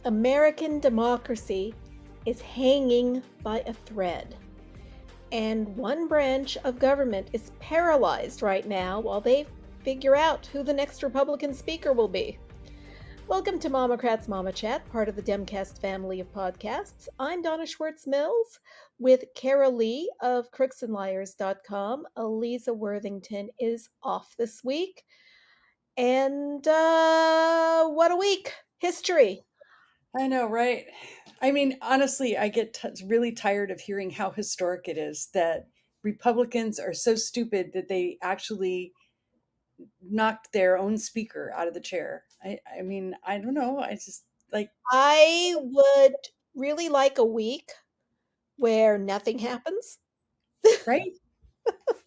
American democracy is hanging by a thread, and one branch of government is paralyzed right now while they figure out who the next Republican speaker will be. Welcome to MOMocrats Mama Chat, part of the Demcast family of podcasts. I'm Donna Schwartz Mills with Karoli of crooksandliars.com. Eliza Worthington is off this week. And what a week! History. I know, right? I mean, honestly, I get really tired of hearing how historic it is that Republicans are so stupid that they actually knocked their own speaker out of the chair. I mean, I don't know. I just like, I would really like a week where nothing happens. right?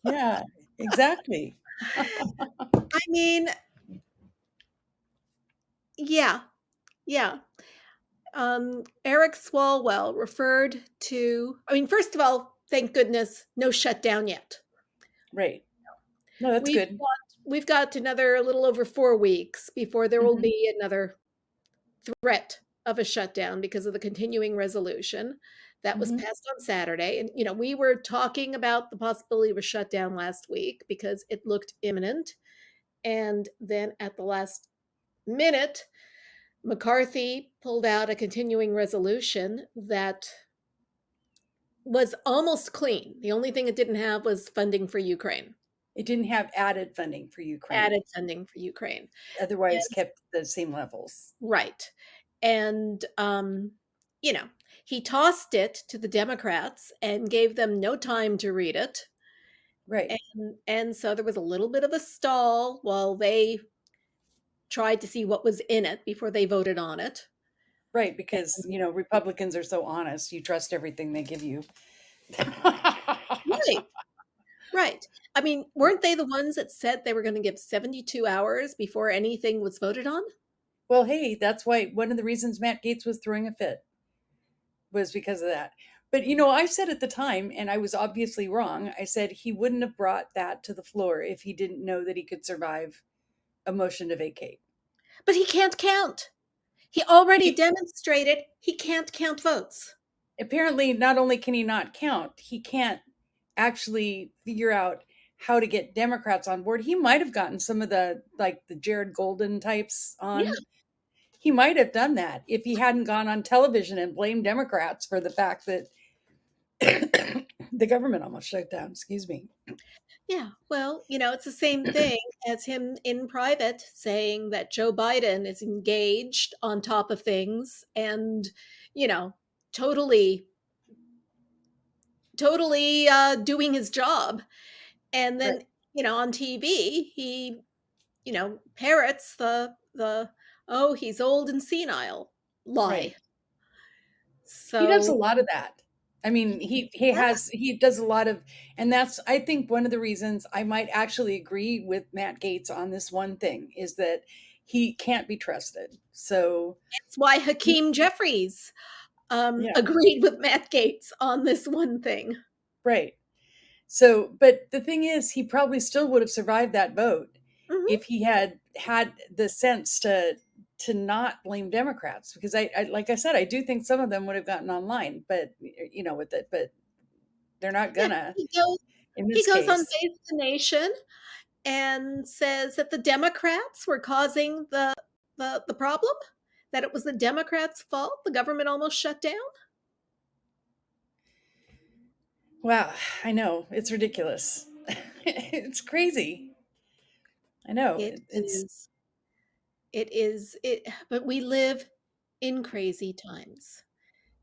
Yeah, exactly. I mean, yeah, yeah. Eric Swalwell referred to, first of all, thank goodness, no shutdown yet. Right. No, that's We've good. we've got another little over 4 weeks before there will Hmm. be another threat of a shutdown because of the continuing resolution that was Hmm. passed on Saturday. And, we were talking about the possibility of a shutdown last week because it looked imminent. And then at the last minute, McCarthy pulled out a continuing resolution that was almost clean. The only thing it didn't have was funding for Ukraine, It didn't have added funding for Ukraine, added funding for Ukraine. otherwise And, kept the same levels. right. And, you know, he tossed it to the Democrats and gave them no time to read it. Right. And so there was a little bit of a stall while they tried to see what was in it before they voted on it. Right, because Republicans are so honest. You trust everything they give you. Right, right. Weren't they the ones that said they were going to give 72 hours before anything was voted on? Well, hey, that's why one of the reasons Matt Gaetz was throwing a fit was because of that. But I said at the time, and I was obviously wrong, I said he wouldn't have brought that to the floor if he didn't know that he could survive a motion to vacate. But he can't count. He already He, demonstrated he can't count votes. apparently, not only can he not count, he can't actually figure out how to get Democrats on board. He might have gotten some of the Jared Golden types Yeah. on. He might have done that if he hadn't gone on television and blamed Democrats for the fact that the government almost shut down. Excuse me. Yeah. Well, it's the same thing as him in private saying that Joe Biden is engaged on top of things and, you know, totally, totally doing his job. And Right. then, on TV, he, parrots oh, he's old and senile lie. Right. He does a So, lot of that. I mean, yeah. he does a lot of, and that's, I think, one of the reasons I might actually agree with Matt Gaetz on this one thing is that he can't be trusted. So, That's why Hakeem Jeffries yeah, agreed with Matt Gaetz on this one thing. right. So, but the thing is, he probably still would have survived that vote Mhm. if he had had the sense to not blame Democrats. Because I like I said, I do think some of them would have gotten online, but with it, but they're not Yeah, gonna he goes in he this goes on case. Face the Nation and says that the Democrats were causing the problem, that it was the Democrats' fault the government almost shut down. Wow, I know it's ridiculous. It's crazy. I know It it's is it but we live in crazy times.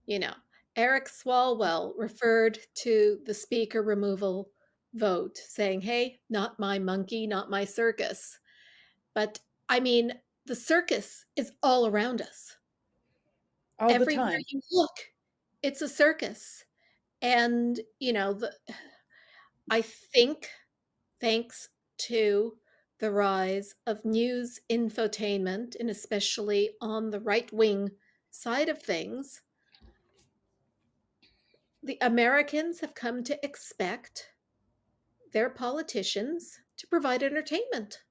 You know, Eric Swalwell referred to the speaker removal vote, saying, "Hey, not my monkey, not my circus." But the circus is all around us. all the Everywhere time. you look, it's a circus. And, I think thanks to the rise of news infotainment, and especially on the right wing side of things, the Americans have come to expect their politicians to provide entertainment.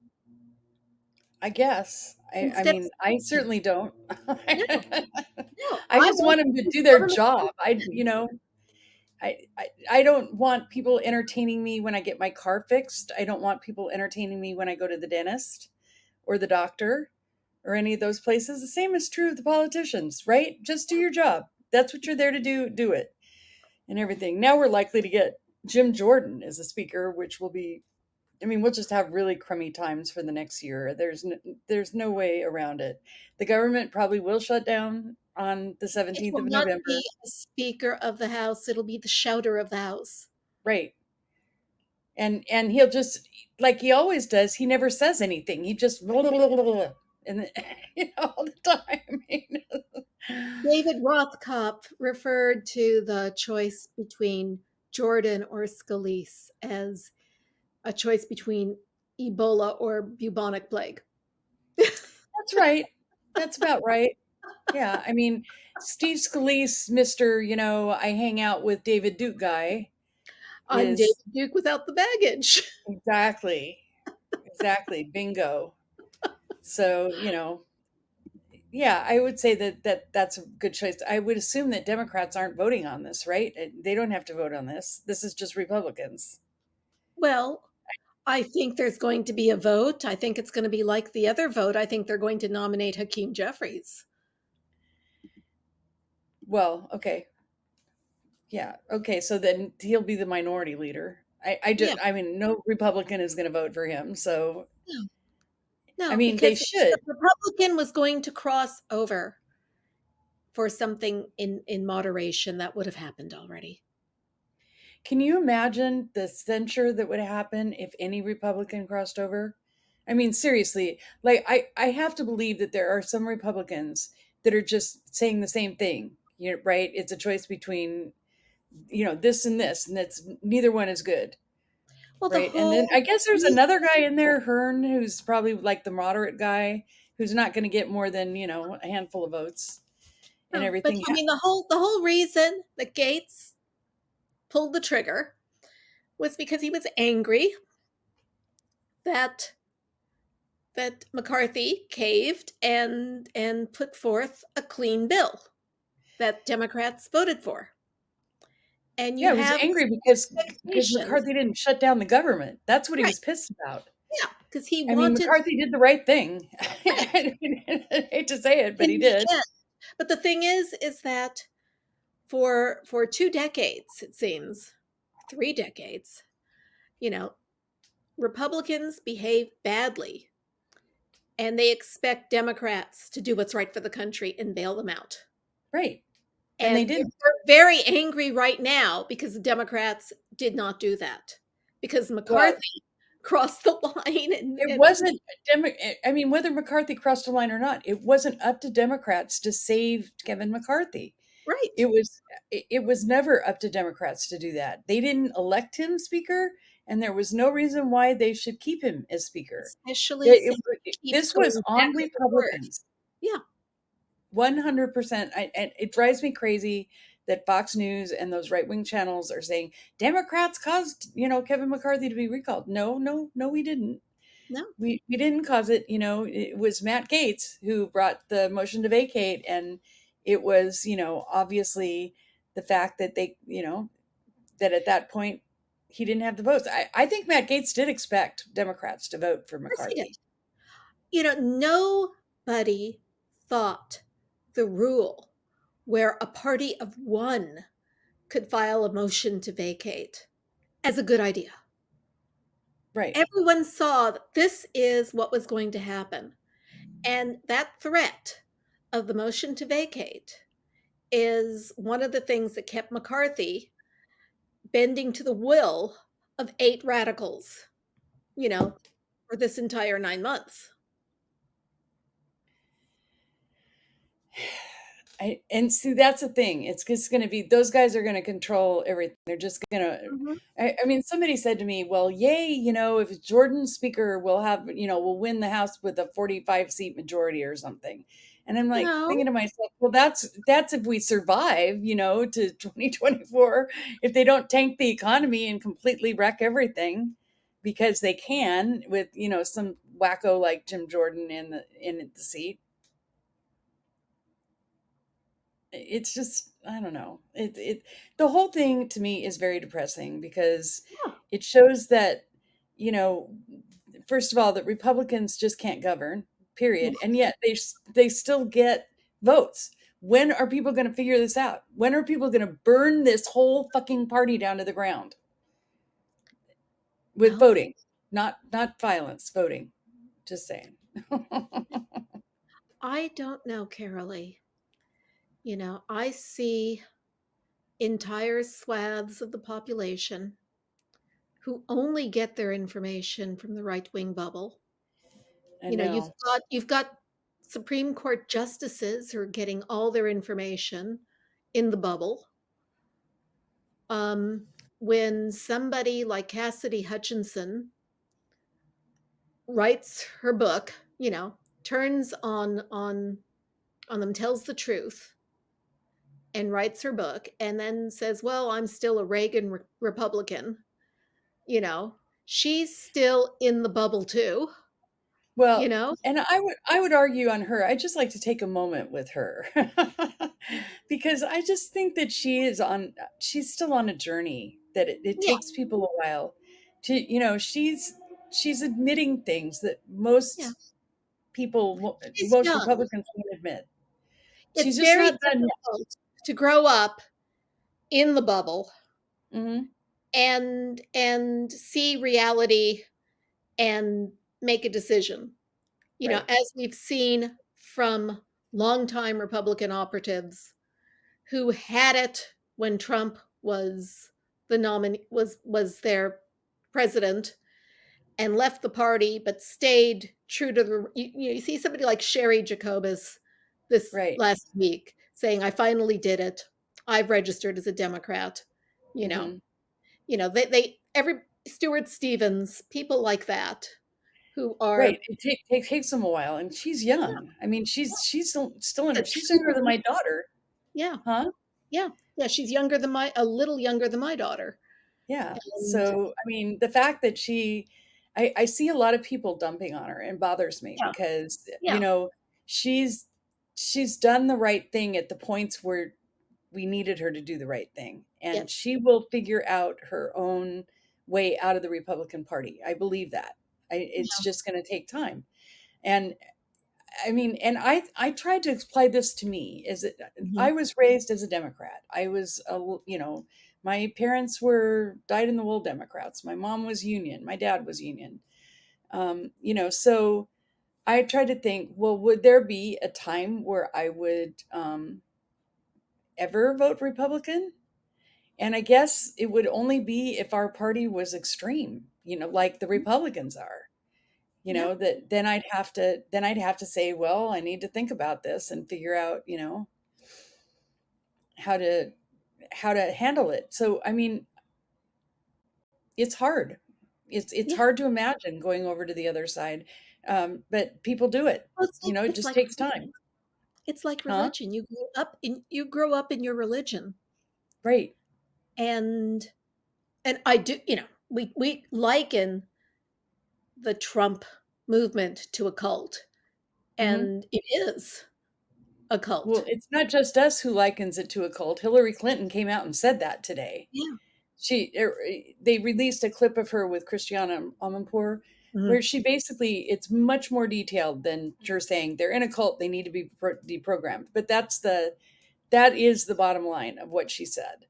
I guess. I Instead of mean, I certainly don't. no, no, I I just want want them to the do their government job. functioning. I don't want people entertaining me when I get my car fixed. I don't want people entertaining me when I go to the dentist or the doctor or any of those places. The same is true of the politicians, right? Just do your job. That's what you're there to do. Do it and everything. Now we're likely to get Jim Jordan as a speaker, which will be, I mean, we'll just have really crummy times for the next year. There's no way around it. The government probably will shut down on the It 17th will of not November. be a Speaker of the House, it'll be the shouter of the House. Right. And he'll just, like he always does, he never says anything. He just blah, blah, blah, blah, blah, and all the time. David Rothkopf referred to the choice between Jordan or Scalise as a choice between Ebola or bubonic plague. That's right. That's about right. Yeah. I mean, Steve Scalise, Mr. I hang out with David Duke guy I'm David is Duke without the baggage. exactly bingo. So, yeah, I would say that's a good choice. I would assume that Democrats aren't voting on this, right? They don't have to vote on this. This is just Republicans. Well, I think there's going to be a vote. I think it's going to be like the other vote. I think they're going to nominate Hakeem Jeffries. Well, okay. Yeah. Okay. So then he'll be the minority leader. Yeah, I mean, no Republican is going to vote for him. So, no, I no, mean, they because the should. Republican was going to cross over for something in moderation that would have happened already. Can you imagine the censure that would happen if any Republican crossed over? I mean, seriously, like I have to believe that there are some Republicans that are just saying the same thing. Right? It's a choice between, this and this, and that's neither one is good. Well, the Right. And then whole I guess there's reason, another guy in there, Hearn, who's probably like the moderate guy who's not going to get more than, a handful of votes and no, but everything. I mean the whole reason that Gates pulled the trigger was because he was angry that McCarthy caved and put forth a clean bill that Democrats voted for. And you Yeah, he was have angry because expectations, McCarthy didn't shut down the government. That's what he right? was pissed about. Yeah, because he I mean, wanted McCarthy did the right thing. right I hate to say it, but in he the did. end. But the thing is that for 2 decades, it seems, 3 decades, you know, Republicans behave badly and they expect Democrats to do what's right for the country and bail them out. Right. And they And didn't. they're very angry right now because the Democrats did not do that. Because Well, McCarthy crossed the line it and wasn't I mean, whether McCarthy crossed a line or not, it wasn't up to Democrats to save Kevin McCarthy. right, It was never up to Democrats to do that. They didn't elect him speaker, and there was no reason why they should keep him as speaker. especially It, since he it, keeps this was going on back and forth. Republicans. Yeah, 100%. And it drives me crazy that Fox News and those right-wing channels are saying Democrats caused, Kevin McCarthy to be recalled. No, no, no, we didn't. no, We didn't cause it. It was Matt Gaetz who brought the motion to vacate, and it was, obviously the fact that that at that point he didn't have the votes. I think Matt Gaetz did expect Democrats to vote for of course he McCarthy. did. Nobody thought the rule where a party of one could file a motion to vacate as a good idea. Right. Everyone saw that this is what was going to happen. And that threat of the motion to vacate is one of the things that kept McCarthy bending to the will of 8 radicals, you know, for this entire 9 months. And see, that's the thing. It's just going to be, those guys are going to control everything. They're just going to, Mhm. I mean, somebody said to me, well, yay, if Jordan's speaker, we'll win the House with a 45 seat majority or something. And I'm like No, thinking to myself, well, that's if we survive, to 2024, if they don't tank the economy and completely wreck everything because they can with, some wacko like Jim Jordan in the seat. It's just, I don't know. The whole thing to me is very depressing because Yeah. it shows that, you know, first of all, that Republicans just can't govern, Yeah. period. And yet they still get votes. When are people going to figure this out? When are people going to burn this whole fucking party down to the ground with Well, voting? Not violence, voting. Just saying. I don't know, Karoli. I see entire swaths of the population who only get their information from the right-wing bubble. I You've know. got Supreme Court justices who are getting all their information in the bubble. Um, when somebody like Cassidy Hutchinson writes her book, turns on them, tells the truth, and writes her book, and then says, "Well, I'm still a Reagan Republican." You know, she's still in the bubble too. You Well, know, and I would argue on her. I just like to take a moment with her because I just think that she's still on a journey that it yeah, takes people a while to, she's admitting things that yeah. She's most young. Republicans won't admit. It's She's just very not done yet. difficult to grow up in the bubble Hmm. and see reality and make a decision. Right, As we've seen from longtime Republican operatives who had it when Trump was the nominee was their president and left the party but stayed true to you see somebody like Sherry Jacobus this right. last week saying, "I finally did it. I've registered as a Democrat." You know, Hmm. they every Stuart Stevens, people like that who Right. are Takes them a while, and she's young. I mean, she's still in her. the She's younger than true, my daughter, yeah, huh? yeah, yeah. She's younger than a little younger than my daughter, Yeah. and So, I mean, the fact that I see a lot of people dumping on her and bothers me yeah, because, yeah, she's she's done the right thing at the points where we needed her to do the right thing. And yes, she will figure out her own way out of the Republican Party. I believe that. It's yeah, just going to take time. And I mean, and I tried to apply this to me is that I mhm, was raised as a Democrat. I was my parents were dyed in the wool Democrats. My mom was Union. My dad was Union. So I tried to think, well, would there be a time where I would ever vote Republican? And I guess it would only be if our party was extreme, like the Republicans are. yeah, That then I'd have to say, well, I need to think about this and figure out, how to how to handle it. So I mean, it's hard. It's yeah. hard to imagine going over to the other side, but people do it. Well, It just takes time, it's like huh? religion. You grow up in your religion, Right. and I do. We liken the Trump movement to a cult, Hmm. and it is a Well, cult. it's not just us who likens it to a cult. Hillary Clinton came out and said that today. Yeah. They released a clip of her with Christiana Amanpour, where Mhm. she basically, it's much more detailed than her saying they're in a cult, they need to be deprogrammed. But that is the bottom line of what she said.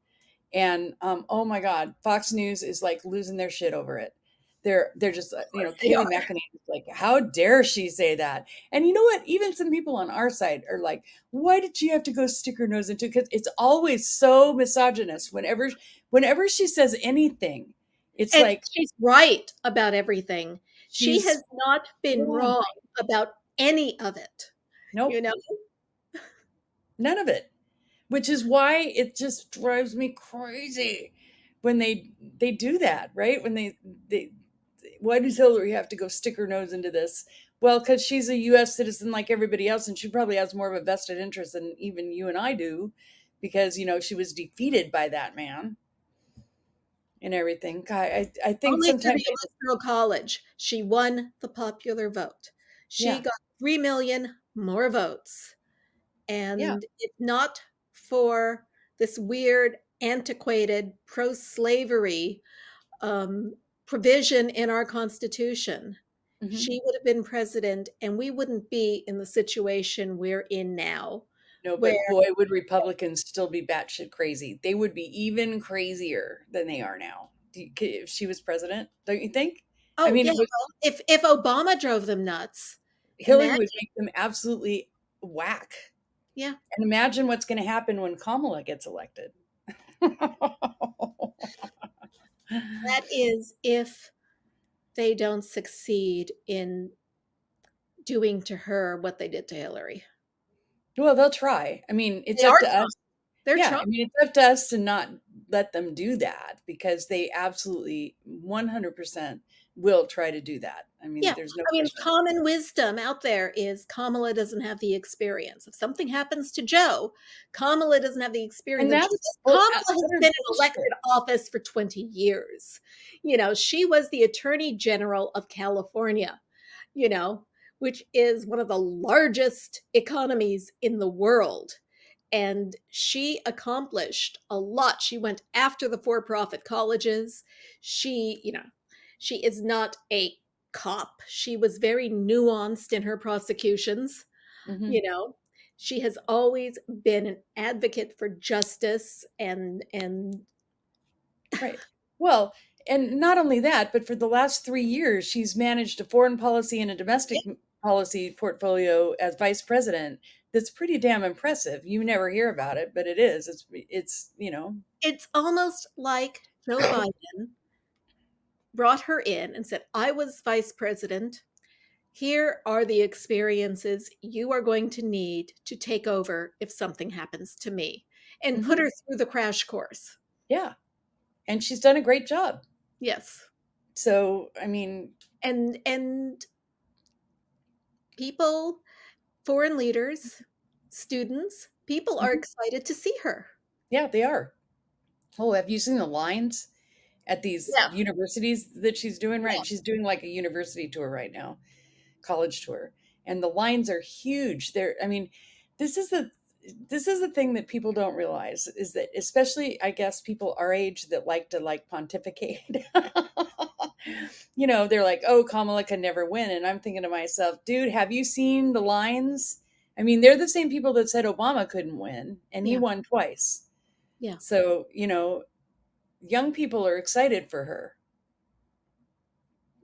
And oh my God, Fox News is like losing their shit over it. They're just Of course they Kayleigh are. McEnany is like, how dare she say that? And you know what? Even some people on our side are like, why did she have to go stick her nose into? Because it's always so misogynist. Whenever she says anything, it's And like she's right about everything. She she's has not been yeah, wrong about any of it, you nope, know? none of it. Which is why it just drives me crazy when they do that, right? When they why does Hillary have to go stick her nose into this? Well, because she's a U.S. citizen like everybody else, and she probably has more of a vested interest than even you and I do, because she was defeated by that man. and everything. God, I think Only through sometimes the Electoral College. She won the popular vote. She yeah, got 3 million more votes. yeah. And if not for this weird, antiquated pro slavery provision in our Constitution, Hmm. she would have been president, and we wouldn't be in the situation we're in now, No, where, but boy, would Republicans still be batshit crazy. They would be even crazier than they are now. If she was president, don't you think? I oh, mean, yeah, it was well, if Obama drove them nuts, Hillary imagine, would make them absolutely whack. yeah, And imagine what's going to happen when Kamala gets elected. that is if they don't succeed in doing to her what they did to Hillary. Well, they'll try. I mean, it's They up are to trying. us. They're Yeah, trying. I mean, it's up to us to not let them do that because they absolutely 100% will try to do that. I mean, Yeah. there's no I mean, question. common wisdom out there is Kamala doesn't have the experience. If something happens to Joe, Kamala doesn't have the experience. And And that's Kamala has utter been in elected bullshit. office for 20 years. She was the Attorney General of California, you know, which is one of the largest economies in the world. And she accomplished a lot. She went after the for profit colleges. She is not a cop. She was very nuanced in her prosecutions. Hmm. You know, she has always been an advocate for justice and Right. Well, and not only that, but for the last 3 years, she's managed a foreign policy and a yeah, domestic policy portfolio as vice president. That's pretty damn impressive. You never hear about it, but it is. It's. it's almost like Joe Biden brought her in and said, "I was vice president. Here are the experiences you are going to need to take over if something happens to me," and put Hmm. her through the crash course. Yeah. And she's done a great job. Yes. So, I mean, And people, foreign leaders, students, people are mhm, excited to see her. yeah, they are. Oh, have you seen the lines at these Yeah. universities that she's doing Yeah. right? She's doing like a university tour right now, college tour, and the lines are huge. I mean, this is the this is the thing that people don't realize is that especially I guess people our age that like to like pontificate. They're like, "Oh, Kamala can never win." And I'm thinking to myself, "Dude, have you seen the lines?" I mean, they're the same people that said Obama couldn't win and he Yeah. won twice. Yeah. So, young people are excited for her,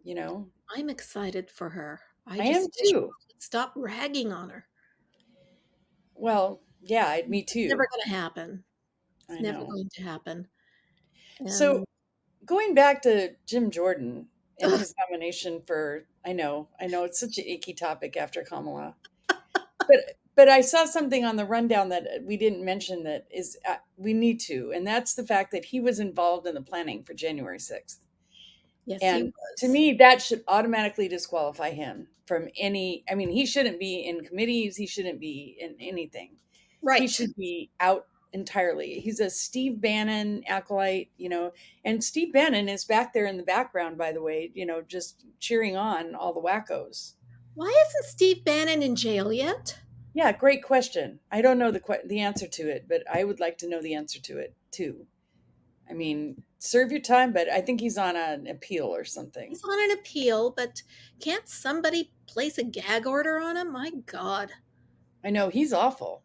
you know. I'm excited for her. I I just am wish too. we would stop ragging on her. Well, yeah, me It's never too. going to happen. It's I never know. going to happen. So And going back to Jim Jordan and ugh, his nomination for, I know it's such an icky topic after Kamala, but but I saw something on the rundown that we didn't mention that is we need to, and that's the fact that he was involved in the planning for January 6th. yes, he And to was. me, that should automatically disqualify him from any. I mean, he shouldn't be in committees. He shouldn't be in anything. He Right. should be out entirely. He's a Steve Bannon acolyte, and Steve Bannon is back there in the background, by the way, just cheering on all the wackos. Why isn't Steve Bannon in jail yet? Yeah, great question. I don't know the answer to it, but I would like to know the answer to it too. I mean, serve your time, but I think he's on an appeal or something. He's on an appeal, but can't somebody place a gag order on him? My God, I know he's awful.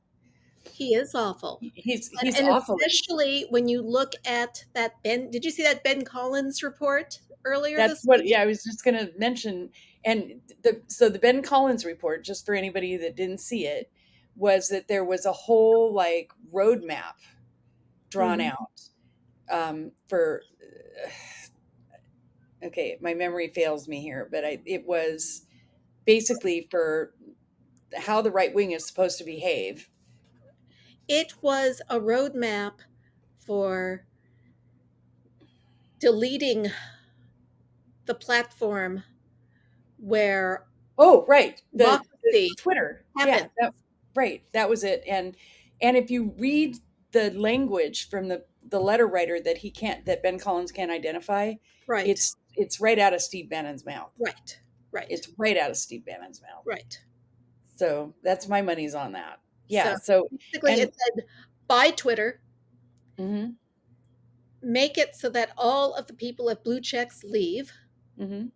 he is awful. He's And awfully. especially when you look at that did you see that Ben Collins report earlier That's this what, week? yeah, I was just going to mention. And the Ben Collins report, just for anybody that didn't see it, was that there was a whole like roadmap drawn Mhm. out for. Okay, my memory fails me here, but it was basically for how the right wing is supposed to behave. It was a roadmap for deleting the platform where Oh, right. The democracy Twitter. happens. Yeah, right. That was it. And if you read the language from the letter writer that Ben Collins can't identify, Right. it's right out of Steve Bannon's mouth. Right. Right. It's right out of Steve Bannon's mouth. Right. So that's my money's on that. So Yeah. So basically, and it said, buy Twitter, hmm make it so that all of the people at blue checks leave, hmm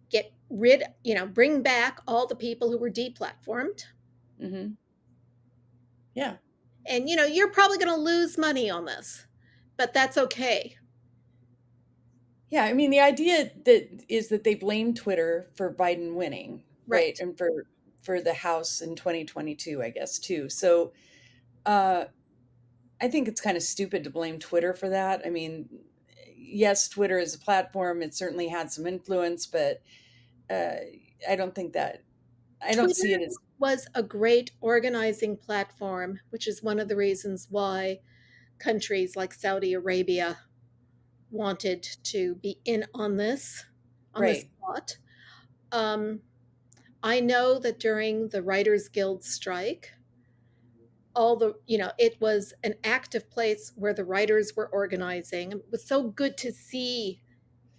get rid, bring back all the people who were deplatformed. hmm yeah. And, you're probably going to lose money on this, but that's okay. Yeah, I mean, the idea that is that they blame Twitter for Biden winning, right? Right. And for the House in 2022, I guess, too. So, uh I think it's kind of stupid to blame Twitter for that. I mean, yes, Twitter is a platform. It certainly had some influence, but uh I don't think that I don't Twitter see it as was a great organizing platform, which is one of the reasons why countries like Saudi Arabia wanted to be in on this right. plot. Um, I know that during the Writers Guild strike, it was an active place where the writers were organizing. It was so good to see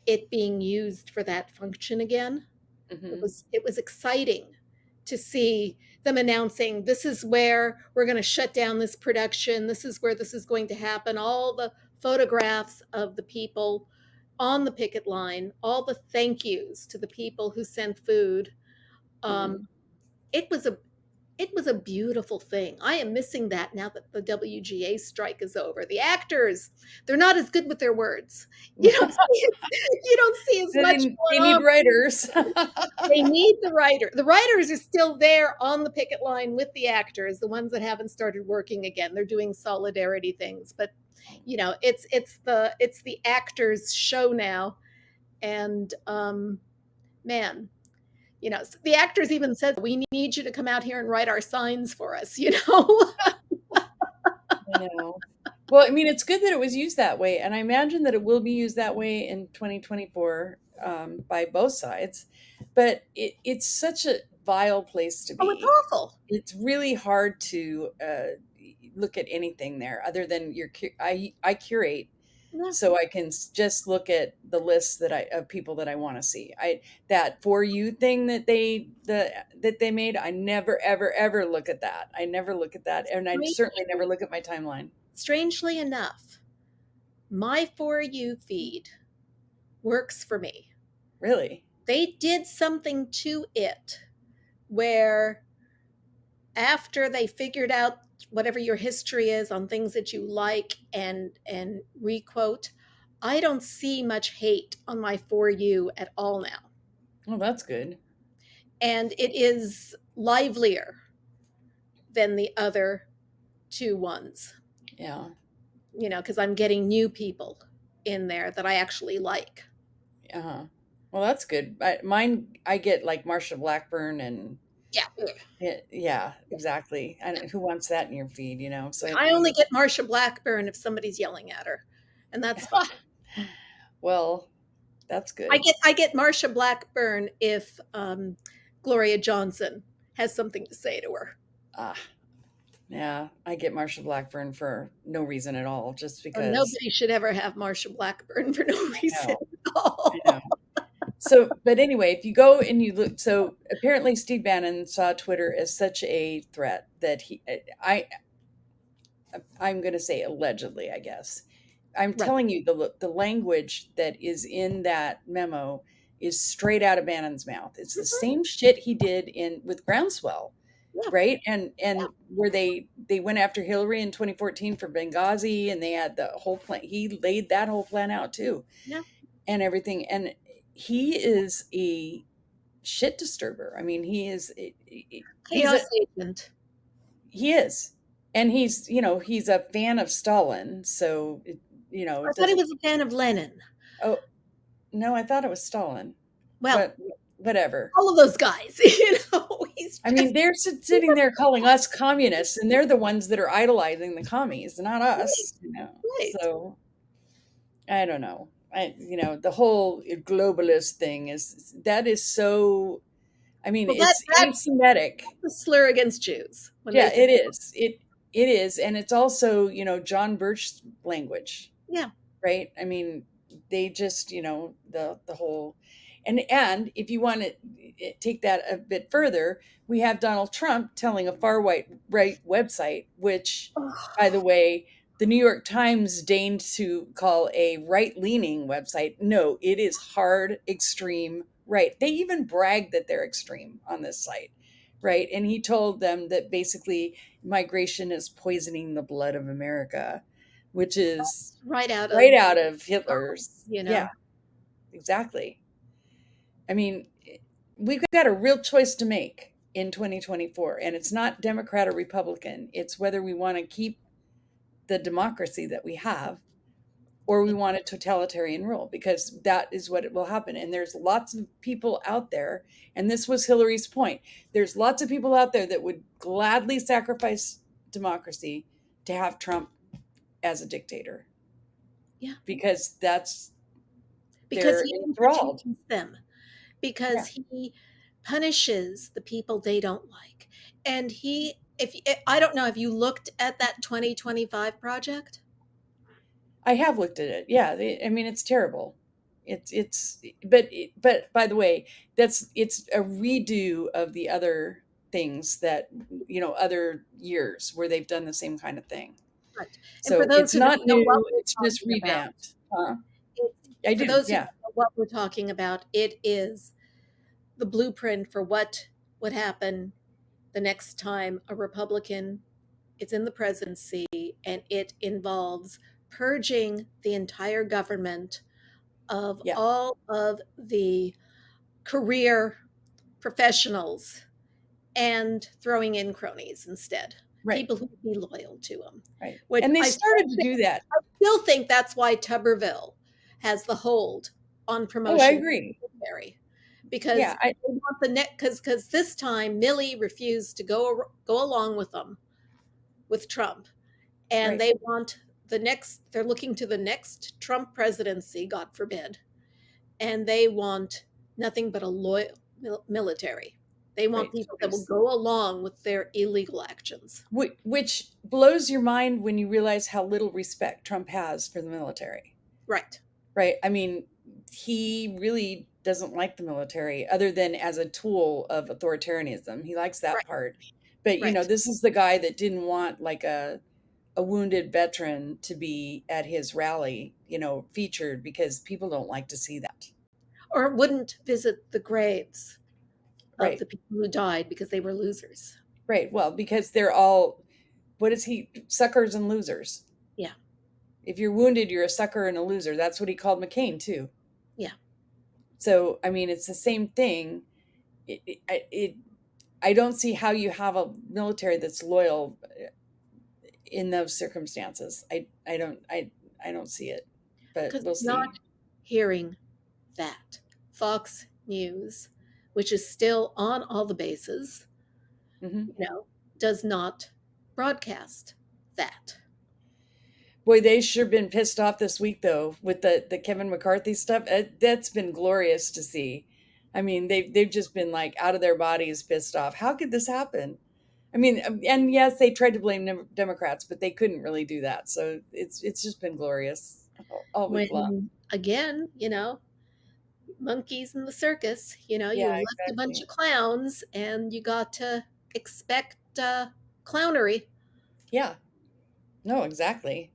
it being used for that function again. It hmm was it was exciting to see them announcing, this is where we're going to shut down this production. This is where this is going to happen. All the photographs of the people on the picket line, all the thank yous to the people who sent food. Um, hmm it was a it was a beautiful thing. I am missing that now that the WGA strike is over. The actors, they're not as good with their words. You don't see, you don't see as much they going need on. writers. They need the writer. The writers are still there on the picket line with the actors, the ones that haven't started working again. They're doing solidarity things, but it's the actors' show now, and man, the actors even said, we need you to come out here and write our signs for us. I know. Well, I mean, it's good that it was used that way, and I imagine that it will be used that way in 2024 by both sides. But it's such a vile place to Oh, it's be. awful. It's really hard to look at anything there other than I curate, Yeah. so I can just look at the lists of people that I want to see. That For You thing that they made, I never ever ever look at that. I never look at that, and I certainly never look at my timeline. Strangely enough, my For You feed works for me. Really? They did something to it where after they figured out whatever your history is on things that you like and requote, I don't see much hate on my For You at all now. Oh, that's good. And it is livelier than the other two ones, Yeah. because I'm getting new people in there that I actually like. Uh-huh. Well, that's good. I get like Marsha Blackburn and Yeah. yeah, exactly. And who wants that in your feed, you know? So I only get Marsha Blackburn if somebody's yelling at her, and that's fine. well, that's I good. get I get Marsha Blackburn if Gloria Johnson has something to say to her. Ah, yeah, I get Marsha Blackburn for no reason at all, just Oh, because nobody should ever have Marsha Blackburn for no I reason know, at all. I know. So, but anyway, if you go and you look, so apparently Steve Bannon saw Twitter as such a threat that I'm going to say allegedly, I guess. I'm Right. telling you, the language that is in that memo is straight out of Bannon's mouth. It's the Mhm. same shit he did in with Groundswell, Yeah. right? Yeah. And where they went after Hillary in 2014 for Benghazi, and they had the whole plan. He laid that whole plan out too, Yeah. and everything. And he is a shit disturber. I mean, he's a Chaos agent. he is, and he's a fan of Stalin, so I it thought he doesn't. was a fan of Lenin. Oh no, I thought it was Stalin, Well, but whatever. all of those guys, he's I mean, just they're he's sitting there calling us communists, and they're the ones that are idolizing the commies, not right, us. right. So I don't know. The whole globalist thing is so. I mean, Well, that it's that's asymmetric. the slur against Jews when they Yeah, say, it is. It is, and it's also, John Birch language, Yeah. right? I mean, they just, the whole, and if you want to take that a bit further, we have Donald Trump telling a right website, which, by the way, the New York Times deigned to call a right-leaning website. No, it is hard, extreme right. They even brag that they're extreme on this site, right? And he told them that basically migration is poisoning the blood of America, which is Right out right of, out of Hitler's. you Yeah, know. exactly. I mean, we've got a real choice to make in 2024, and it's not Democrat or Republican. It's whether we want to keep the democracy that we have or we want a totalitarian rule, because that is what it will happen. And there's lots of people out there, and this was Hillary's point. There's lots of people out there that would gladly sacrifice democracy to have Trump as a dictator, Yeah. because that's Because they're he enthralled. entertains them, Yeah, because he punishes the people they don't like. And he, if I don't know, if you looked at that 2025 project? I have looked at it. Yeah, I mean, it's terrible. But by the way, it's a redo of the other things that, other years where they've done the same kind of thing. Right. And for So those it's who not don't know what new, it's we're just talking about, revamped. Huh? it, I for do. those who Yeah. don't know what we're talking about, it is the blueprint for what would happen the next time a Republican is in the presidency, and it involves purging the entire government of Yeah. all of the career professionals and throwing in cronies instead, Right. people who would be loyal to them. Right. Which And they started to do that. I still think that's why Tuberville has the hold on Oh, I promotion of agree. the military, because Yeah. I they want the net, because this time Millie refused to go along with them, with Trump, and right. they want the next. They're looking to the next Trump presidency, God forbid, and they want nothing but a loyal military. They want Right. people that will go along with their illegal actions. Which blows your mind when you realize how little respect Trump has for the military. Right. Right. I mean, he really doesn't like the military other than as a tool of authoritarianism. He likes that Right. part. But, Right. this is the guy that didn't want like a wounded veteran to be at his rally, featured, because people don't like to see that. Or wouldn't visit the graves of Right. the people who died because they were losers. Right. Well, because they're all, what is he? Suckers and losers. Yeah. If you're wounded, you're a sucker and a loser. That's what he called McCain too. Yeah. So, I mean, it's the same thing. It I don't see how you have a military that's loyal in those circumstances. I don't see it, but Because we'll not see. hearing that. Fox News, which is still on all the bases, Hmm. you know, does not broadcast that. Boy, they sure been pissed off this week though with the Kevin McCarthy stuff. That's been glorious to see. I mean, they've just been like out of their bodies pissed off. How could this happen? I mean, and yes, they tried to blame Democrats, but they couldn't really do that. So it's just been glorious all week long. When, again, monkeys in the circus, you Yeah, elect a bunch exactly. of clowns and you got to expect clownery. Yeah, no, exactly.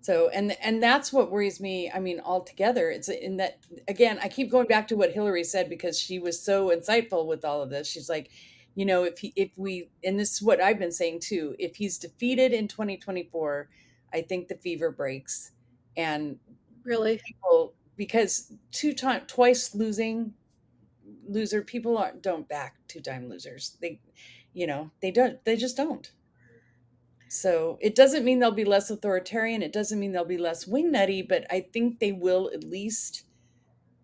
So, and that's what worries me. I mean, altogether, it's in that, again, I keep going back to what Hillary said because she was so insightful with all of this. She's like, if we, and this is what I've been saying too, if he's defeated in 2024, I think the fever breaks, and Really? people, because twice loser, people don't back two-time losers. They just don't. So it doesn't mean they'll be less authoritarian. It doesn't mean they'll be less wingnutty, but I think they will at least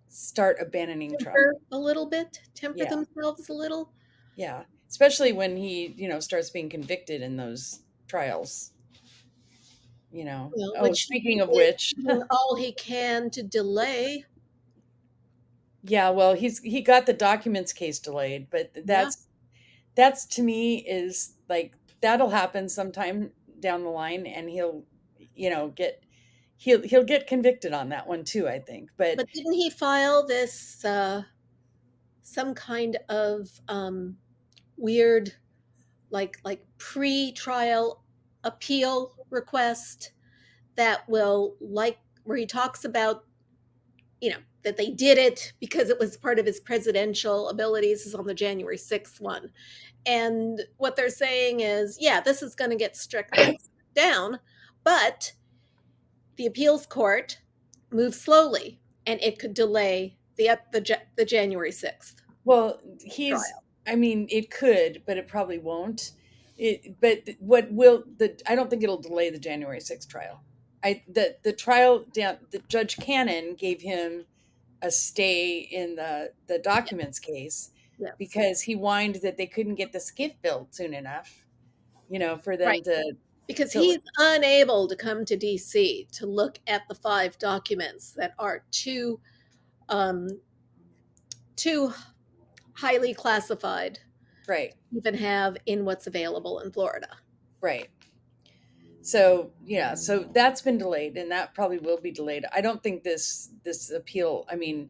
start abandoning Trump. Temper Yeah, themselves a little. yeah. Especially when he, starts being convicted in those trials. Well, Oh, which speaking of he is which, doing all he can to delay. yeah, well, he got the documents case delayed, but Yeah. that's to me is like that'll happen sometime down the line, and he'll, he'll get convicted on that one too, I think. But But didn't he file this some kind of weird like pre-trial appeal request that will like where he talks about that they did it because it was part of his presidential abilities is on the January 6th one. And what they're saying is, yeah, this is going to get struck down, but the appeals court moves slowly and it could delay the January 6th well, trial. I mean, it could, but it probably won't. But what will I don't think it'll delay the January 6th trial. The trial down, the Judge Cannon gave him a stay in the documents case Yes. because he whined that they couldn't get the skiff built soon enough, for them Right. to. Because So he's unable to come to DC to look at the 5 documents that are um, too highly classified right, to even have in what's available in Florida. right. So yeah, so that's been delayed, and that probably will be delayed. I don't think this appeal. I mean,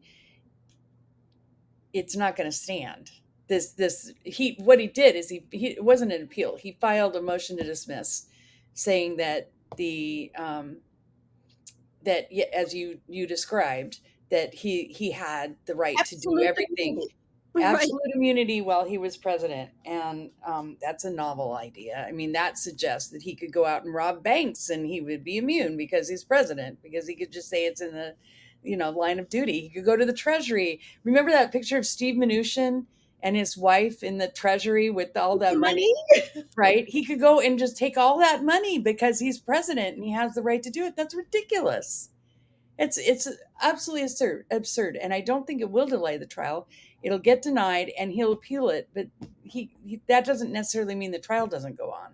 it's not going to stand. This he what he did is he it wasn't an appeal. He filed a motion to dismiss, saying that that as you described, that he had the right to do Absolute everything, immunity. Right. absolute immunity while he was president, and that's a novel idea. I mean, that suggests that he could go out and rob banks and he would be immune because he's president, because he could just say it's in the line of duty. He could go to the Treasury. Remember that picture of Steve Mnuchin and his wife in the Treasury with all that money? Right? He could go and just take all that money because he's president and he has the right to do it. That's ridiculous. It's absolutely absurd, and I don't think it will delay the trial. It'll get denied, and he'll appeal it, but he that doesn't necessarily mean the trial doesn't go on.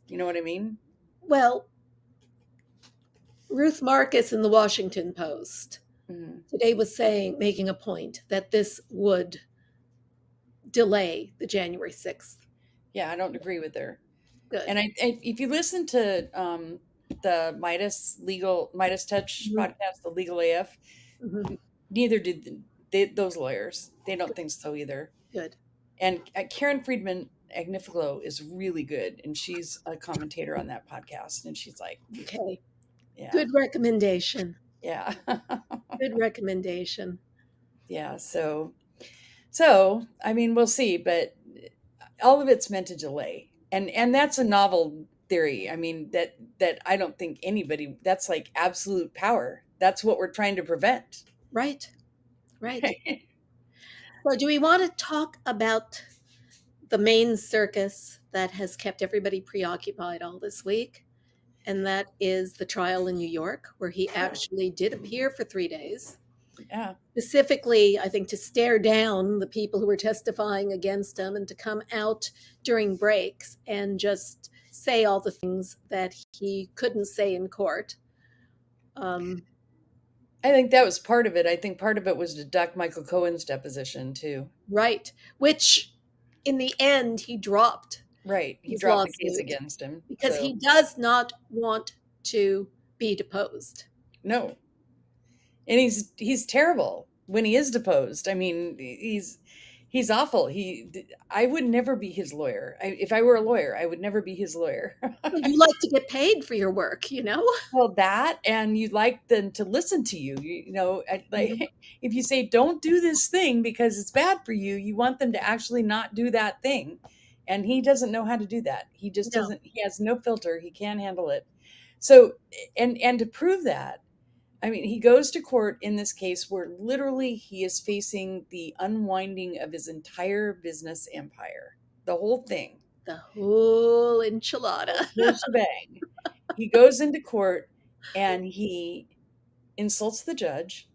You know what I mean? Well, Ruth Marcus in the Washington Post Mhm. today was making a point that this would delay the January 6th. Yeah, I don't agree with her. Good. And if you listen to the Midas Touch Mhm. podcast, the Legal AF, Mhm. neither did those lawyers. They don't think so either. Good. And Karen Friedman Agnifilo is really good, and she's a commentator on that podcast, and she's like, Okay. yeah, Good recommendation. yeah, Good recommendation. yeah. So I mean, we'll see, but all of it's meant to delay, and that's a novel theory. I mean, that I don't think anybody. That's like absolute power. That's what we're trying to prevent. Right. Right. So, do we want to talk about the main circus that has kept everybody preoccupied all this week? And that is the trial in New York, where he actually did appear for 3 days. Yeah, Specifically, I think to stare down the people who were testifying against him and to come out during breaks and just say all the things that he couldn't say in court. Um, I think that was part of it. I think part of it was to duck Michael Cohen's deposition too. right. Which in the end, he dropped Right, he his dropped the case lawsuit against him. because So he does not want to be deposed. no, and he's terrible when he is deposed. I mean, he's awful. I would never be his lawyer. If I were a lawyer, I would never be his lawyer. Well, you like to get paid for your work, you know? Well, that, and you'd like them to listen to you. Mhm. Like if you say don't do this thing because it's bad for you, you want them to actually not do that thing. And he doesn't know how to do that. He just No, doesn't. He has no filter. He can't handle it. So, and to prove that, I mean, he goes to court in this case where literally he is facing the unwinding of his entire business empire, the whole thing, the whole the enchilada. whole shebang. He goes into court and he insults the judge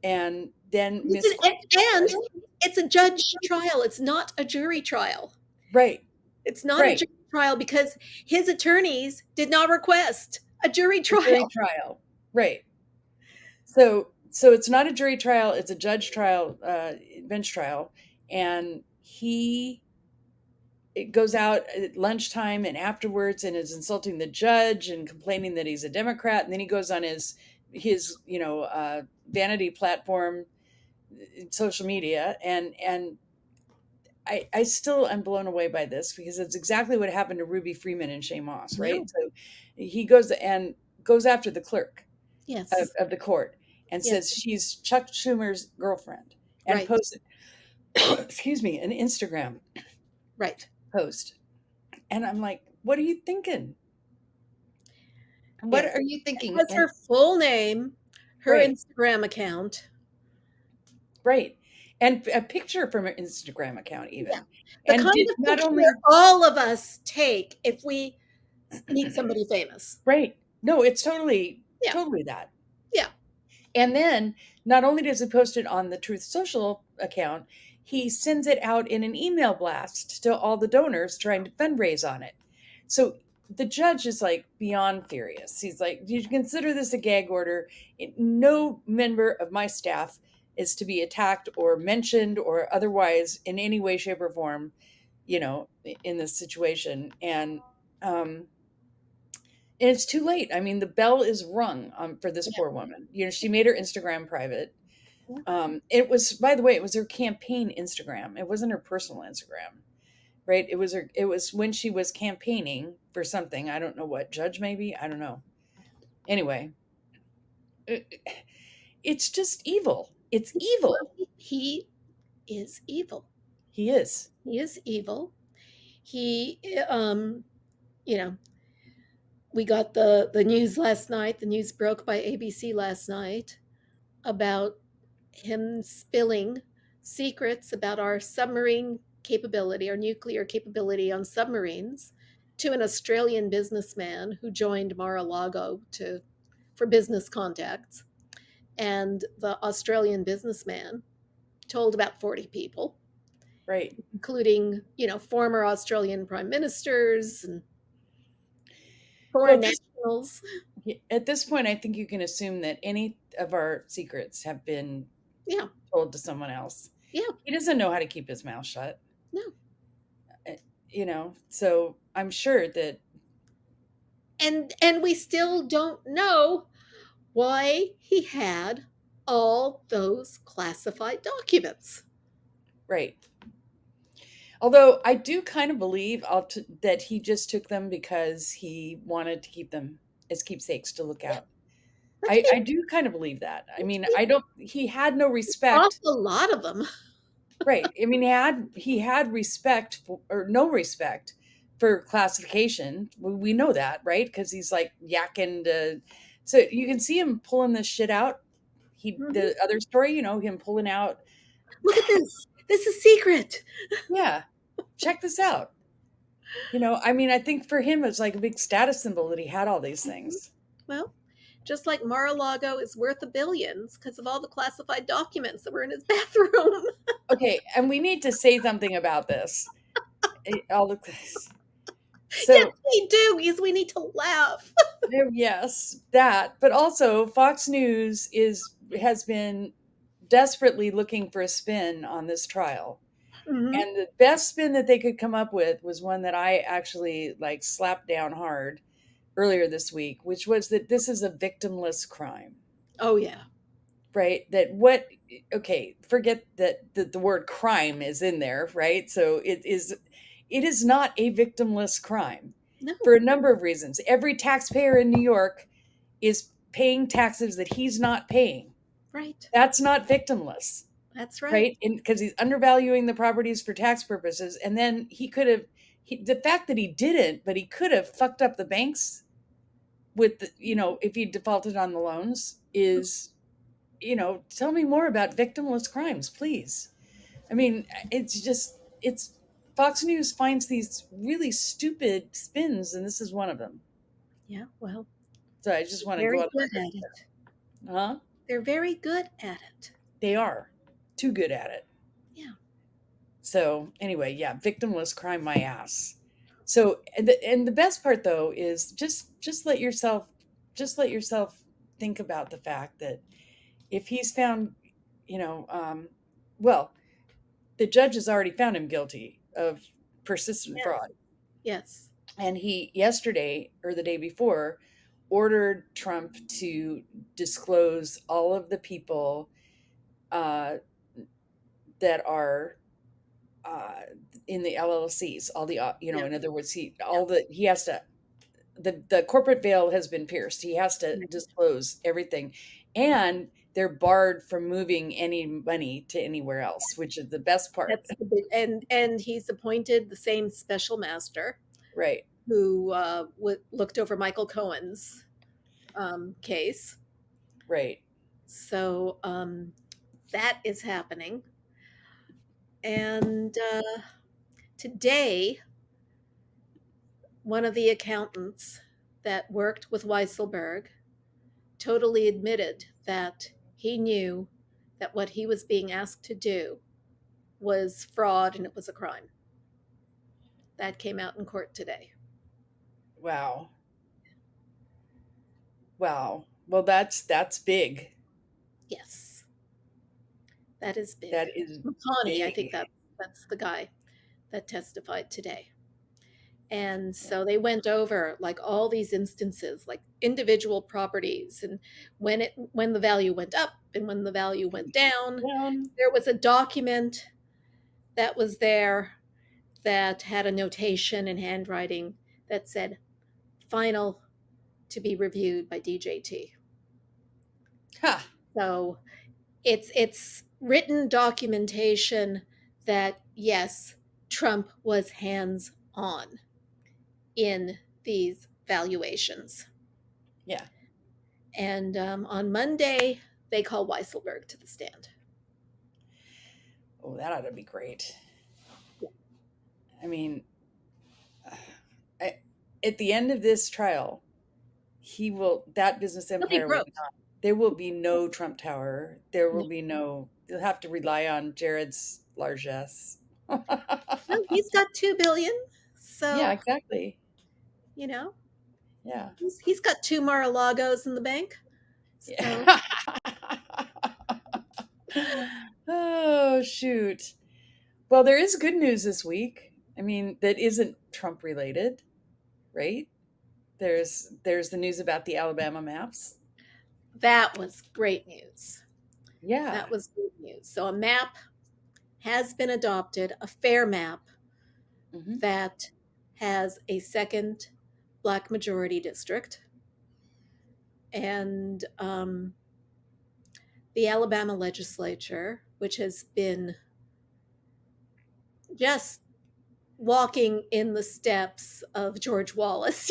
and then misquotes And her. it's a judge trial. It's not a jury trial. Right, It's not a right. jury trial because his attorneys did not request a jury A jury trial. trial. Right. So it's not a jury trial, it's a judge trial, bench trial. And it goes out at lunchtime and afterwards and is insulting the judge and complaining that he's a Democrat. And then he goes on his vanity platform, social media, and I still am blown away by this because it's exactly what happened to Ruby Freeman and Shay Moss, right? No. So he goes after the clerk Yes. of the court and Yes. says she's Chuck Schumer's girlfriend and Right. posted, excuse me, an Instagram Right. post. And I'm like, what are you thinking? What Yeah. are you It thinking? was And her full name, her right, Instagram account. right. And a picture from her Instagram account, Yeah. even. The And kind did of not picture only, all of us take if we meet somebody famous. right. No, it's totally, Yeah. totally that. Yeah. And then not only does he post it on the Truth Social account, he sends it out in an email blast to all the donors trying to fundraise on it. So the judge is like beyond furious. He's like, "Do you consider this a gag order? No member of my staff is to be attacked or mentioned or otherwise in any way, shape, or form, in this situation." And it's too late. I mean, the bell is rung for this Yeah. poor woman. She made her Instagram private. Yeah. It was, by the way, it was her campaign Instagram. It wasn't her personal Instagram, right? It was when she was campaigning for something. I don't know what, judge maybe? I don't know. Anyway, it's just evil. It's evil. He is evil. He is. He is evil. He, you know, we got the news last night. The news broke by ABC last night about him spilling secrets about our submarine capability, our nuclear capability on submarines, to an Australian businessman who joined Mar-a-Lago for business contacts. And the Australian businessman told about 40 people, Right. including, former Australian prime ministers and Well, foreign nationals. at this point, I think you can assume that any of our secrets have been Yeah, told to someone else. yeah, He doesn't know how to keep his mouth shut. no. So I'm sure that, And we still don't know why he had all those classified documents. right. Although I do kind of believe that he just took them because he wanted to keep them as keepsakes to look out. Let's I, be, I do kind of believe that. I let's mean, be I don't, he had no off respect. a lot of them. Right. I mean, he had respect or no respect for classification. We know that, right? Because he's like yakking to, so you can see him pulling this shit out. Mhm. The other story, him pulling out. Look at this. This is secret. Yeah, check this out. I mean, I think for him, it's like a big status symbol that he had all these Mhm. things. Well, just like Mar-a-Lago is worth billions because of all the classified documents that were in his bathroom. Okay, and we need to say something about this. All of this. Yes, So, we do, because we need to laugh. yes, that, but also Fox News has been desperately looking for a spin on this trial. Mhm. And the best spin that they could come up with was one that I actually like slapped down hard earlier this week, which was that this is a victimless crime. Oh, yeah. Right, okay, forget that the word crime is in there, right? So it is not a victimless crime No, for a number of reasons. Every taxpayer in New York is paying taxes that he's not paying. right. That's not victimless, That's right. right? Because he's undervaluing the properties for tax purposes, and then the fact that he didn't, but he could have fucked up the banks if he defaulted on the loans is, tell me more about victimless crimes, please. I mean, it's Fox News finds these really stupid spins, and this is one of them. Yeah, well, So I just want to go very on the good record. at it. Huh? They're very good at it. They are too good at it. Yeah. So anyway, yeah, victimless crime, my ass. So and the best part though is just let yourself think about the fact that if he's found, you know, um, well, the judge has already found him guilty of persistent Yes. fraud. Yes. And he, yesterday or the day before, ordered Trump to disclose all of the people uh, that are uh, in the LLCs, all the Yeah. in other words, Yeah. he has to, the corporate veil has been pierced. He has to Right. disclose everything, and they're barred from moving any money to anywhere else, which is the best part. That's the big, and he's appointed the same special master Right, who looked over Michael Cohen's case. right. So that is happening. And today, one of the accountants that worked with Weisselberg totally admitted that he knew that what he was being asked to do was fraud and it was a crime. That came out in court today. Wow, wow. Well, that's big. Yes, that is big. That is McConney, I big. think that's the guy that testified today. And so they went over like all these instances, like individual properties, and when the value went up and when the value went down. Down. There was a document that was there that had a notation in handwriting that said final to be reviewed by DJT. Ha. So it's written documentation that yes, Trump was hands on in these valuations. Yeah. And on Monday, they call Weisselberg to the stand. Oh, that ought to be great. I mean, I, at the end of this trial, that business He'll be empire will broke. be gone. There will be no Trump Tower. There will No, be no, you'll have to rely on Jared's largesse. no, he's got 2 billion, Yeah, so exactly. you know Yeah. he's got two Mar-a-Lagos in the bank. So Yeah. Oh, shoot. Well, there is good news this week. I mean, that isn't Trump related, right? There's the news about the Alabama maps. that was great news. Yeah. That was good news. So a map has been adopted, a fair map Hmm. that has a second black majority district. And the Alabama legislature, which has been just walking in the steps of George Wallace,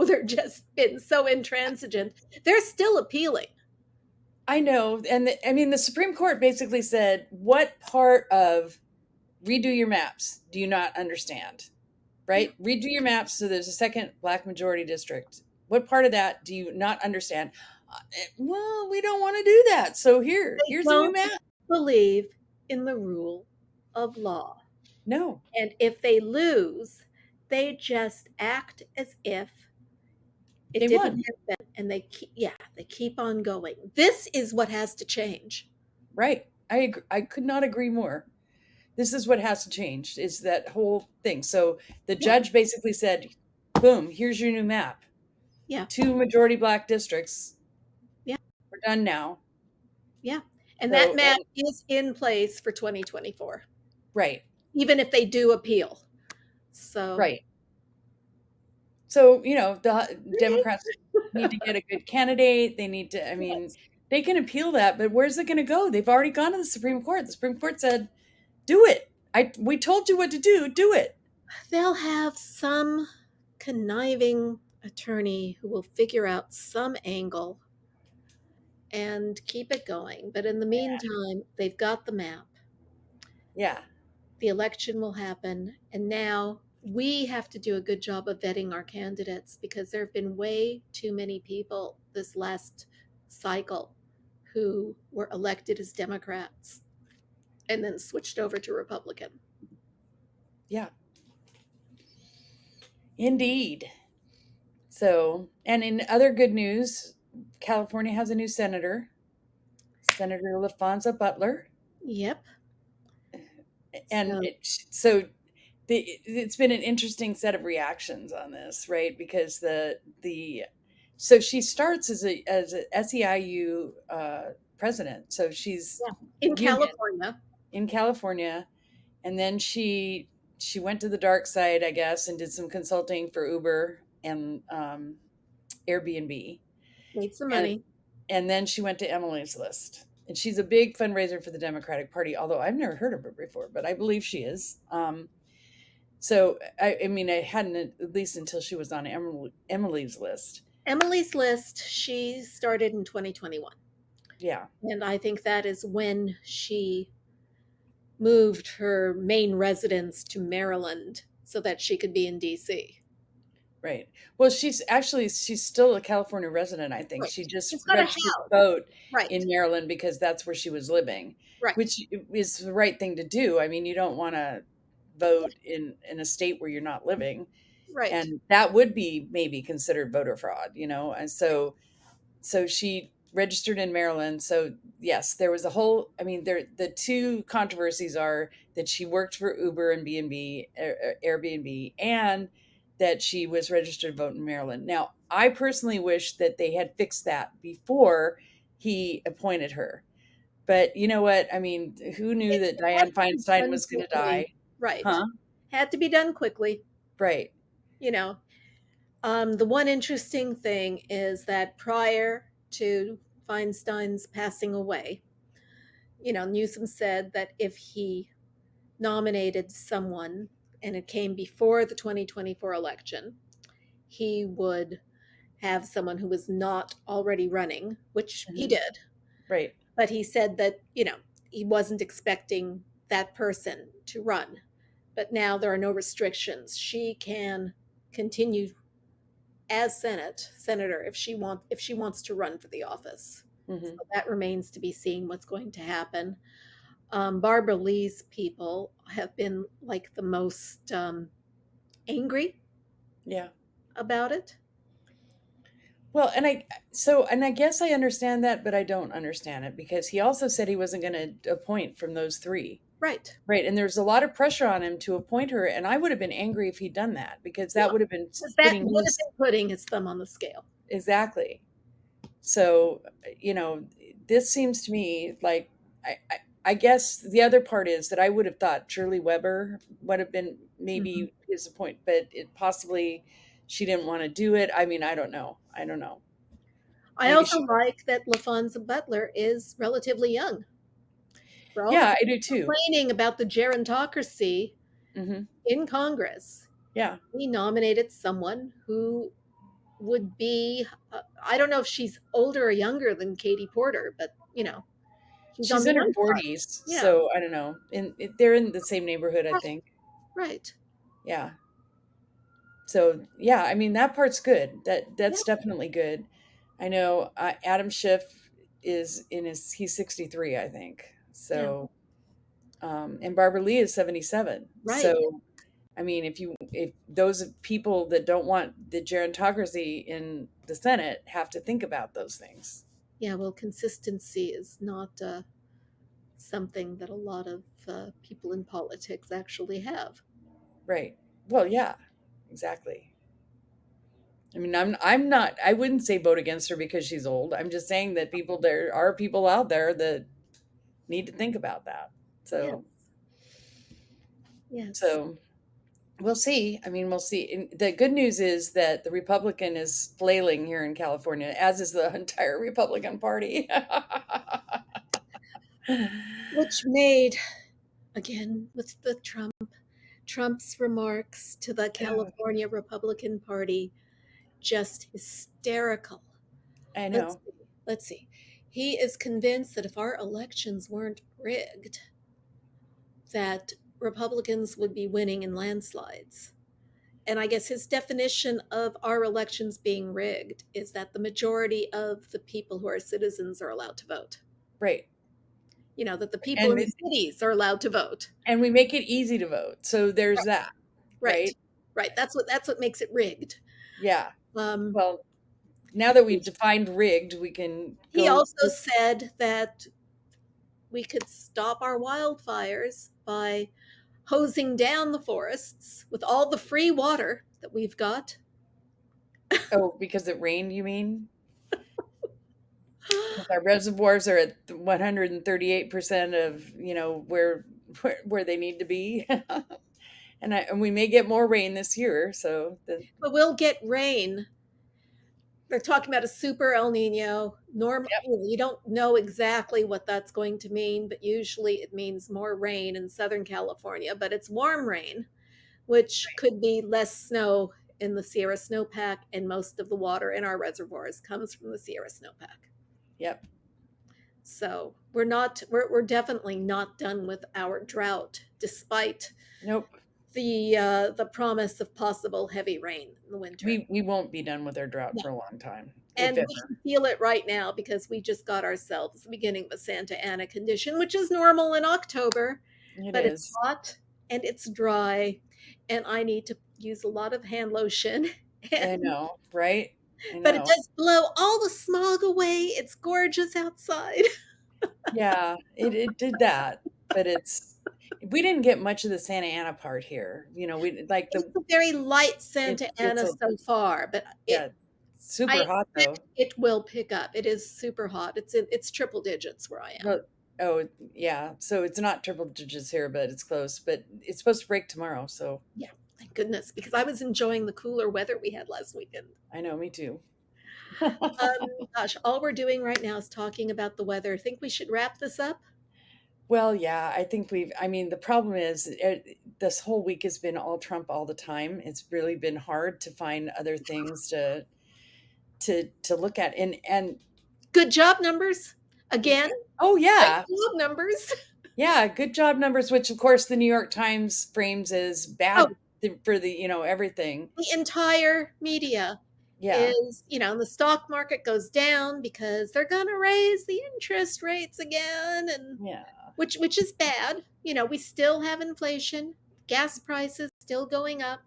they're just been so intransigent. They're still appealing. I know. And I mean, the Supreme Court basically said, what part of redo your maps do you not understand? Yeah. Right? Redo your maps so there's a second black majority district. What part of that do you not understand? Well, we don't want to do that. So They here's a new don't map. believe in the rule of law. No, And if they lose, they just act as if it they didn't won. happen and they keep on going. This is what has to change. Right. I could not agree more. This is what has to change is that whole thing. So the Yeah. judge basically said, boom, here's your new map. Yeah. Two majority black districts. Yeah. We're done now. Yeah. And that So, map and is in place for 2024, right, even if they do appeal. So, right. So, the Democrats need to get a good candidate. They need to, I mean, yes, they can appeal that, but where's it going to go? They've already gone to the Supreme Court. The Supreme Court said, do it. We told you what to do it. they'll have some conniving attorney who will figure out some angle and keep it going. But in the meantime, they've got the map. Yeah. The election will happen. And now we have to do a good job of vetting our candidates because there have been way too many people this last cycle who were elected as Democrats and then switched over to Republican. Yeah. Indeed. So, and in other good news, California has a new senator, Senator LaFonza Butler. Yep. And So, so it's been an interesting set of reactions on this, right? Because so she starts as a SEIU president, so she's Yeah. In union California. in California, and then she went to the dark side, I guess, and did some consulting for Uber and Airbnb, Made some and money. and then she went to Emily's List, and she's a big fundraiser for the Democratic Party. Although I've never heard of her before, but I believe she is. So I mean, I hadn't at least until she was on Emily's List. Emily's List, she started in 2021. Yeah, And I think that is when she moved her main residence to Maryland so that she could be in DC. right. Well, she's still a California resident. I think Right. she just She's got a registered to house. vote Right. in Maryland because that's where she was living, Right. which is the right thing to do. I mean, you don't want to vote in a state where you're not living, Right. and that would be maybe considered voter fraud, and so she registered in Maryland. So yes, there was a whole. I mean, the two controversies are that she worked for Uber and B&B, Airbnb, and that she was registered to vote in Maryland. Now, I personally wish that they had fixed that before he appointed her. But you know what? I mean, who knew that It had Dianne to be Feinstein done was going to quickly. die? Right. Huh? Had to be done quickly. Right. You know, the one interesting thing is that prior to Feinstein's passing away, Newsom said that if he nominated someone and it came before the 2024 election, he would have someone who was not already running, which he Mhm. did. Right. But he said that, he wasn't expecting that person to run. But now there are no restrictions. She can continue as senator if she wants to run for the office. So Hmm. that remains to be seen what's going to happen. Barbara Lee's people have been like the most angry Yeah. about it. Well, and I guess I understand that, but I don't understand it because he also said he wasn't going to appoint from those three. Right. Right. And there's a lot of pressure on him to appoint her. And I would have been angry if he'd done that because Yeah. that would have been Because that putting would have his, been putting his thumb on the scale. exactly. So, you know, this seems to me like, I guess the other part is that I would have thought Shirley Weber would have been Mhm. maybe his point, but it possibly she didn't want to do it. I mean, I don't know. I don't know. I Maybe also she, like that LaFonza Butler is relatively young. For all the yeah, I people do too. complaining about the gerontocracy Hmm. in Congress, Yeah. he nominated someone who would be, I don't know if she's older or younger than Katie Porter, but, she's on She's the in her young side. 40s, Yeah. so I don't know. They're in the same neighborhood, I Right. think. Right. Yeah. So yeah, I mean that part's good. Yeah. That's definitely good. I know Adam Schiff is he's 63, I think. Yeah. So and Barbara Lee is 77. Right. So I mean, if those people that don't want the gerontocracy in the Senate have to think about those things. Yeah. Well, consistency is not something that a lot of people in politics actually have. Right. Well, yeah, exactly. I mean, I'm not. I wouldn't say vote against her because she's old. I'm just saying that there are people out there that need to think about that. Yes. So Yes. so we'll see. I mean, we'll see. And the good news is that the Republican is flailing here in California, as is the entire Republican Party. Which made, again, with the Trump's remarks to the California Republican Party just hysterical. I Let's know. see. Let's see. He is convinced that if our elections weren't rigged, that Republicans would be winning in landslides. And I guess his definition of our elections being rigged is that the majority of the people who are citizens are allowed to vote. Right. That the people And in the cities are allowed to vote. we make it easy to vote. So there's that, Right. right? Right. That's what makes it rigged. Yeah. Um, Well, now that we've defined rigged, we can he go. also said that we could stop our wildfires by hosing down the forests with all the free water that we've got. Oh, because it rained, you mean? Our reservoirs are at 138% of, where they need to be. And we may get more rain this year, so But we'll get rain. They're talking about a super El Nino. yep, You don't know exactly what that's going to mean, but usually it means more rain in Southern California. But it's warm rain, which could be less snow in the Sierra snowpack, and most of the water in our reservoirs comes from the Sierra snowpack. yep. So we're definitely not done with our drought, despite Nope. the promise of possible heavy rain in the winter. We won't be done with our drought No. for a long time, if And we ever. can feel it right now because we just got ourselves the beginning of a Santa Ana condition, which is normal in October, It but it's is. hot and it's dry, and I need to use a lot of hand lotion. I And, know, right? I but it know. does blow all the smog away. It's gorgeous outside. Yeah, it did that, but we didn't get much of the Santa Ana part here. We like It's the a very light Santa it's Ana a so far, but yeah, I super hot expect though. it will pick up. It is super hot. It's triple digits where I am. But oh yeah, so it's not triple digits here, but it's close. But it's supposed to break tomorrow, so Yeah, thank goodness, because I was enjoying the cooler weather we had last weekend. I know, me too. Gosh, all we're doing right now is talking about the weather. Think we should wrap this up? Well, yeah, I think I mean, the problem is this whole week has been all Trump all the time. It's really been hard to find other things to look at. And Good job numbers. Again, oh great yeah, job numbers. yeah, good job numbers, which of course the New York Times frames as Oh, bad for everything. the entire media Yeah, is, the stock market goes down because they're going to raise the interest rates again, and yeah, which is bad. We still have inflation, gas prices still going up,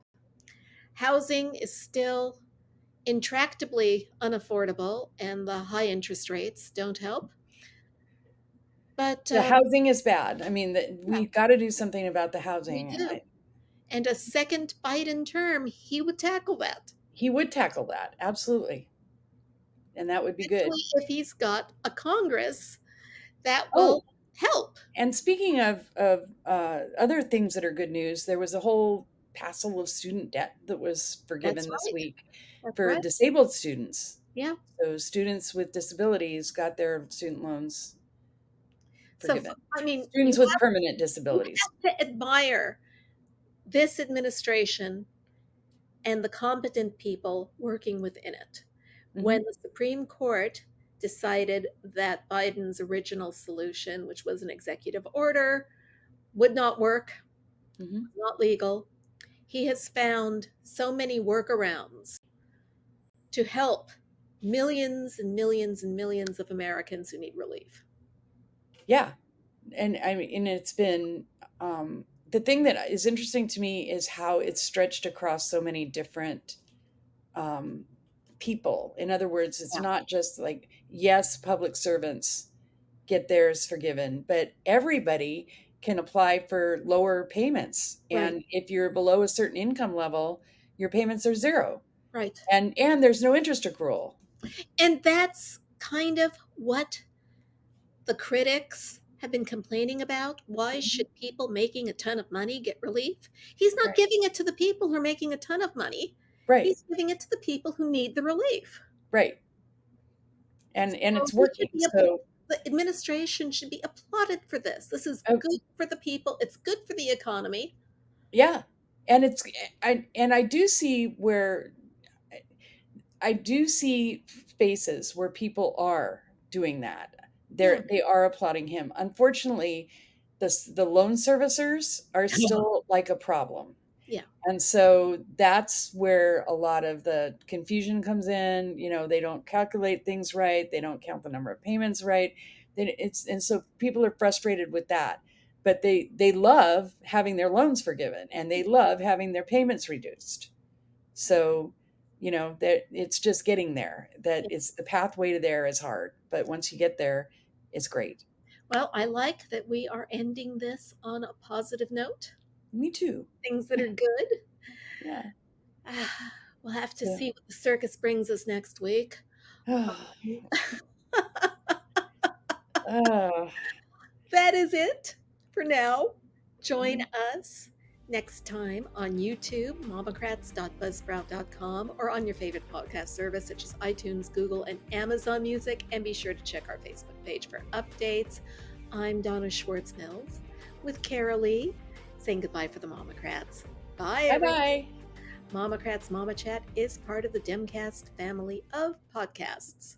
housing is still intractably unaffordable, and the high interest rates don't help. But the housing is bad. I mean, yeah, we got to do something about the we housing. do. And a second Biden term, he would tackle that, He would tackle that absolutely, and that would be good. especially if he's got a Congress that Oh, will help. and speaking of other things that are good news, there was a whole passel of student debt that was That's forgiven this right. week That's for right. disabled students. Yeah. So students with disabilities got their student loans So, forgiven. I mean, Students with permanent you disabilities. have to admire this administration and the competent people working within it. Hmm. When the Supreme Court decided that Biden's original solution, which was an executive order, would not work, Hmm. not legal, he has found so many workarounds to help millions and millions and millions of Americans who need relief. Yeah, and I mean, and it's been the thing that is interesting to me is how it's stretched across so many different um, people. In other words, it's Yeah, not just like, yes, public servants get theirs forgiven, but everybody can apply for lower payments. right, And if you're below a certain income level, your payments are zero. right. And there's no interest accrual. And that's kind of what the critics have been complaining about. Why Mhm. should people making a ton of money get relief? He's not Right. giving it to the people who are making a ton of money. Right. He's giving it to the people who need the relief. Right. And So it's working. So the administration should be applauded for this. This is uh, good for the people. It's good for the economy. yeah. And I do see where I do see spaces where people are doing that. Yeah. They are applauding him. Unfortunately, the loan servicers are still like a problem. Yeah. And so that's where a lot of the confusion comes in. They don't calculate things right. They don't count the number of payments right. And so people are frustrated with that. But they love having their loans forgiven and they love having their payments reduced. So, that it's just getting there. That it's the pathway to there is hard, but once you get there, it's great. Well, I like that we are ending this on a positive note. Me too. Things that are good. Yeah. We'll have to So, see what the circus brings us next week. oh, oh, That is it for now. Join mhm. us next time on YouTube, momocrats.buzzsprout.com, or on your favorite podcast service such as iTunes, Google, and Amazon Music. And be sure to check our Facebook page for updates. I'm Donna Schwartz Mills with Karoli saying goodbye for the MOMocrats. Bye, everyone. Bye-bye. MOMocrats Mama Chat is part of the Demcast family of podcasts.